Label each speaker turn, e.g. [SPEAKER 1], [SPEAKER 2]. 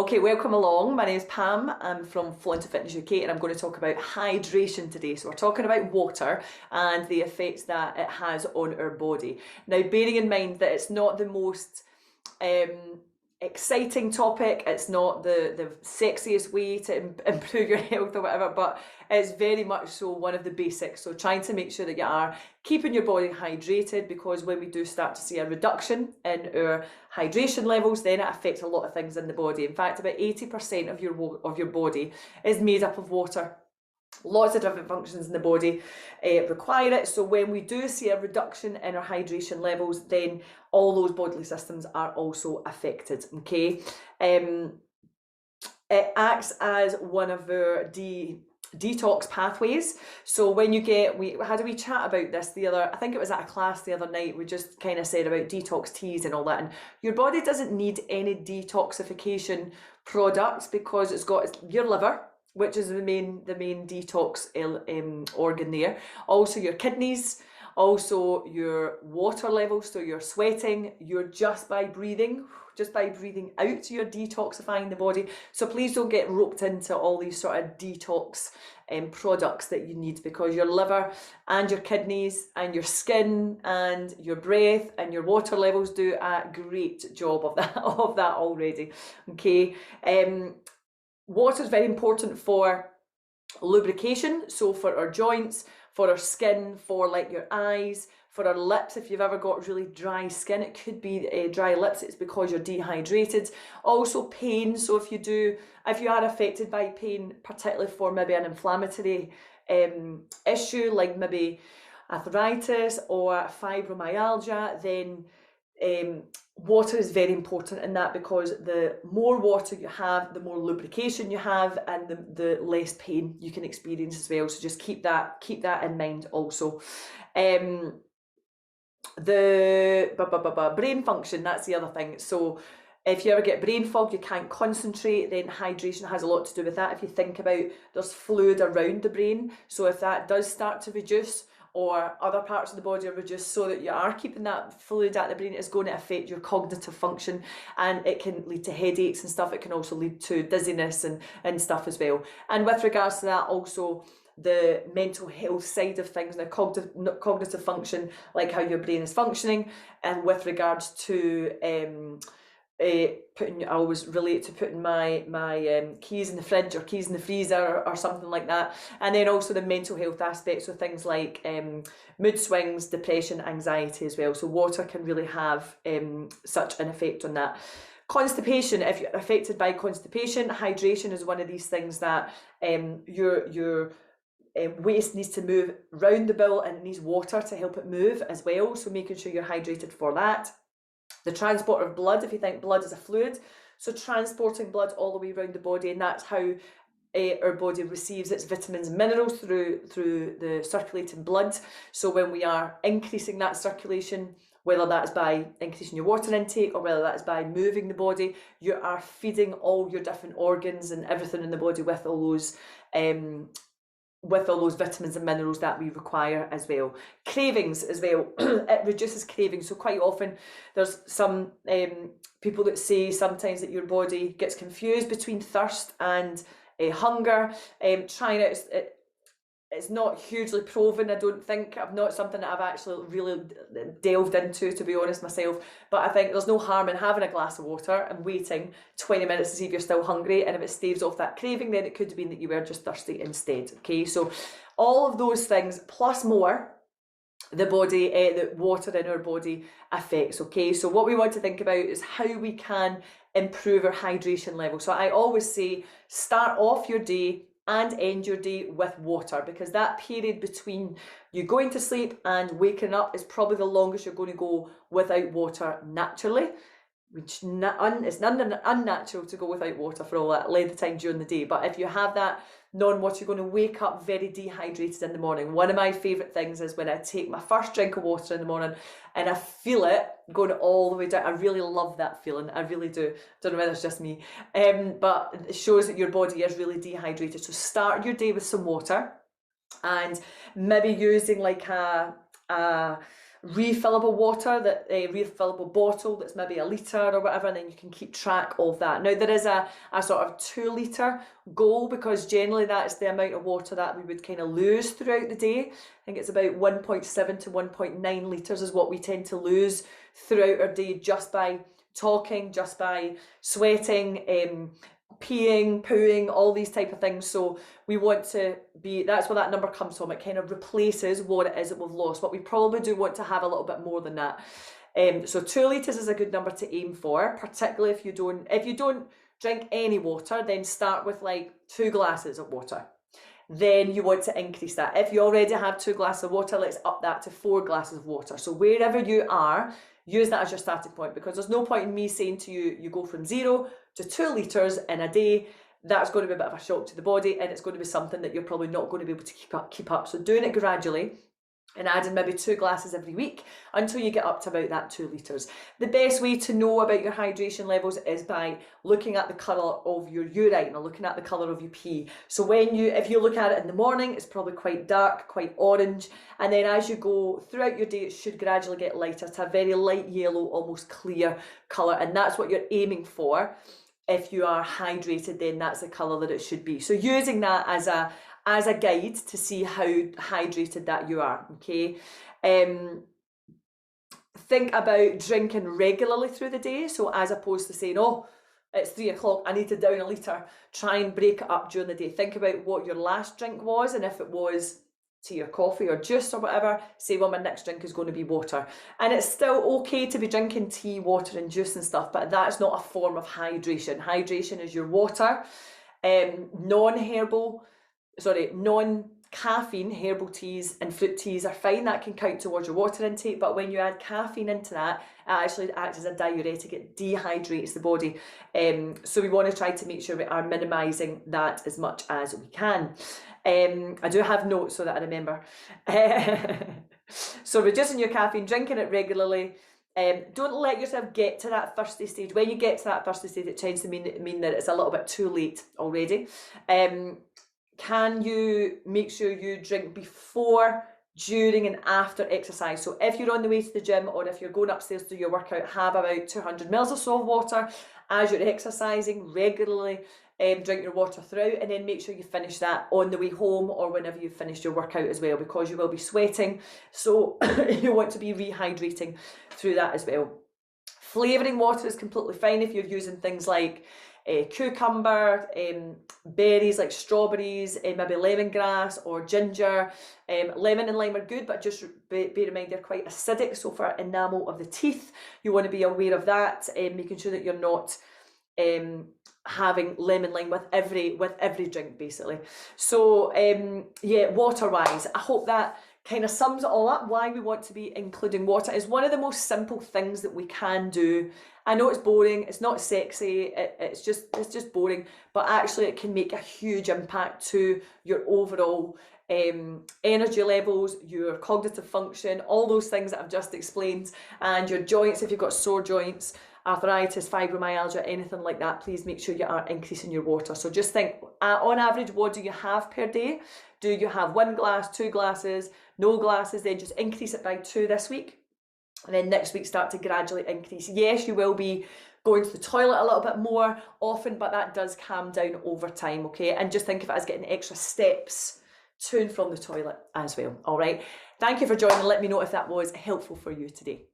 [SPEAKER 1] Okay, welcome along. My name is Pam. I'm from Flow Into Fitness UK and I'm going to talk about hydration today. So we're talking about water and the effects that it has on our body. Now, bearing in mind that it's not the most exciting topic, it's not the sexiest way to improve your health or whatever, but it's very much so one of the basics. So trying to make sure that you are keeping your body hydrated, because when we do start to see a reduction in our hydration levels, then it affects a lot of things in the body. In fact, about 80% of your body is made up of water. Lots of different functions in the body require it. So when we do see a reduction in our hydration levels, then all those bodily systems are also affected. Okay, it acts as one of our detox pathways. So when you get, we had a wee chat about this I think it was at a class the other night, we just kind of said about detox teas and all that, and your body doesn't need any detoxification products because it's got your liver, which is the main detox organ there. Also your kidneys, also your water levels, so you're sweating, you're just by breathing out, you're detoxifying the body. So please don't get roped into all these sort of detox products that you need, because your liver and your kidneys and your skin and your breath and your water levels do a great job of that already. Okay. Water is very important for lubrication, so for our joints, for our skin, for like your eyes, for our lips. If you've ever got really dry skin, it could be dry lips, it's because you're dehydrated. Also pain, so if you are affected by pain, particularly for maybe an inflammatory issue like maybe arthritis or fibromyalgia, then water is very important in that, because the more water you have, the more lubrication you have, and the less pain you can experience as well. So just keep that in mind also. The brain function, that's the other thing. So if you ever get brain fog, you can't concentrate, then hydration has a lot to do with that. If you think about, there's fluid around the brain, so if that does start to reduce, or other parts of the body are reduced, so that you are keeping that fluid at the brain, is going to affect your cognitive function, and it can lead to headaches and stuff. It can also lead to dizziness and stuff as well. And with regards to that, also the mental health side of things, the cognitive function, like how your brain is functioning, and with regards to I always relate to putting my keys in the fridge or keys in the freezer or something like that. And then also the mental health aspects, so things like mood swings, depression, anxiety as well. So water can really have such an effect on that. Constipation, if you're affected by constipation, hydration is one of these things that your waste needs to move round the bowel, and it needs water to help it move as well. So making sure you're hydrated for that. The transport of blood, if you think blood is a fluid, so transporting blood all the way around the body, and that's how our body receives its vitamins and minerals, through the circulating blood. So when we are increasing that circulation, whether that's by increasing your water intake or whether that's by moving the body, you are feeding all your different organs and everything in the body with all those vitamins and minerals that we require as well. Cravings as well, it reduces cravings. So quite often there's some people that say sometimes that your body gets confused between thirst and hunger. Trying it, it's not hugely proven, I don't think. I've not something that I've actually really delved into, to be honest myself, but I think there's no harm in having a glass of water and waiting 20 minutes to see if you're still hungry, and if it staves off that craving, then it could have been that you were just thirsty instead. Okay, so all of those things plus more, the water in our body affects. Okay, so what we want to think about is how we can improve our hydration level. So I always say, start off your day and end your day with water, because that period between you going to sleep and waking up is probably the longest you're going to go without water naturally, which it's unnatural to go without water for all that length of time during the day. But if you have that non-water, you're going to wake up very dehydrated in the morning. One of my favourite things is when I take my first drink of water in the morning and I feel it going all the way down. I really love that feeling, I really do. Don't know whether it's just me, but it shows that your body is really dehydrated. So start your day with some water, and maybe using like a refillable water, that a refillable bottle that's maybe a litre or whatever, and then you can keep track of that. Now there is a sort of 2 litre goal, because generally that's the amount of water that we would kind of lose throughout the day. I think it's about 1.7 to 1.9 litres is what we tend to lose throughout our day, just by talking, just by sweating, peeing, pooing, all these type of things. So we want to be, that's where that number comes from. It kind of replaces what it is that we've lost, but we probably do want to have a little bit more than that. So 2 litres is a good number to aim for, particularly if you don't drink any water, then start with like 2 glasses of water. Then you want to increase that. If you already have 2 glasses of water, let's up that to 4 glasses of water. So wherever you are, use that as your starting point, because there's no point in me saying to you, you go from 0 to 2 litres in a day. That's going to be a bit of a shock to the body, and it's going to be something that you're probably not going to be able to keep up. So doing it gradually and adding maybe 2 glasses every week until you get up to about that 2 litres. The best way to know about your hydration levels is by looking at the colour of your urine, or looking at the colour of your pee. So if you look at it in the morning, it's probably quite dark, quite orange, and then as you go throughout your day, it should gradually get lighter to a very light yellow, almost clear colour, and that's what you're aiming for. If you are hydrated, then that's the colour that it should be. So using that as a guide to see how hydrated that you are, okay? Think about drinking regularly through the day. So as opposed to saying, oh, it's 3 o'clock, I need to down a litre, try and break it up during the day. Think about what your last drink was, and if it was tea or coffee or juice or whatever, say, well, my next drink is going to be water. And it's still okay to be drinking tea, water and juice and stuff, but that's not a form of hydration. Hydration is your water. Non-caffeine herbal teas and fruit teas are fine. That can count towards your water intake, but when you add caffeine into that, it actually acts as a diuretic. It dehydrates the body. So we want to try to make sure we are minimising that as much as we can. I do have notes so that I remember. So reducing your caffeine, drinking it regularly. Don't let yourself get to that thirsty stage. When you get to that thirsty stage, it tends to mean that it's a little bit too late already. Can you make sure you drink before, during and after exercise? So if you're on the way to the gym, or if you're going upstairs to do your workout, have about 200 mils or so of water. As you're exercising regularly, drink your water throughout, and then make sure you finish that on the way home or whenever you've finished your workout as well, because you will be sweating, so you want to be rehydrating through that as well. Flavouring water is completely fine if you're using things like cucumber, berries like strawberries, maybe lemongrass or ginger. Lemon and lime are good, but just bear in mind they're quite acidic, so for enamel of the teeth, you want to be aware of that, making sure that you're not having lemon lime with every drink, basically. So yeah, water wise, I hope that kind of sums it all up. Why we want to be including water is one of the most simple things that we can do. I know it's boring, it's not sexy, it's just boring, but actually it can make a huge impact to your overall energy levels, your cognitive function, all those things that I've just explained, and your joints. If you've got sore joints, arthritis, fibromyalgia, anything like that, please make sure you are increasing your water. So just think, on average, what do you have per day? Do you have 1 glass, 2 glasses, no glasses? Then just increase it by 2 this week, and then next week start to gradually increase. Yes, you will be going to the toilet a little bit more often, but that does calm down over time, okay? And just think of it as getting extra steps to and from the toilet as well, all right? Thank you for joining. Let me know if that was helpful for you today.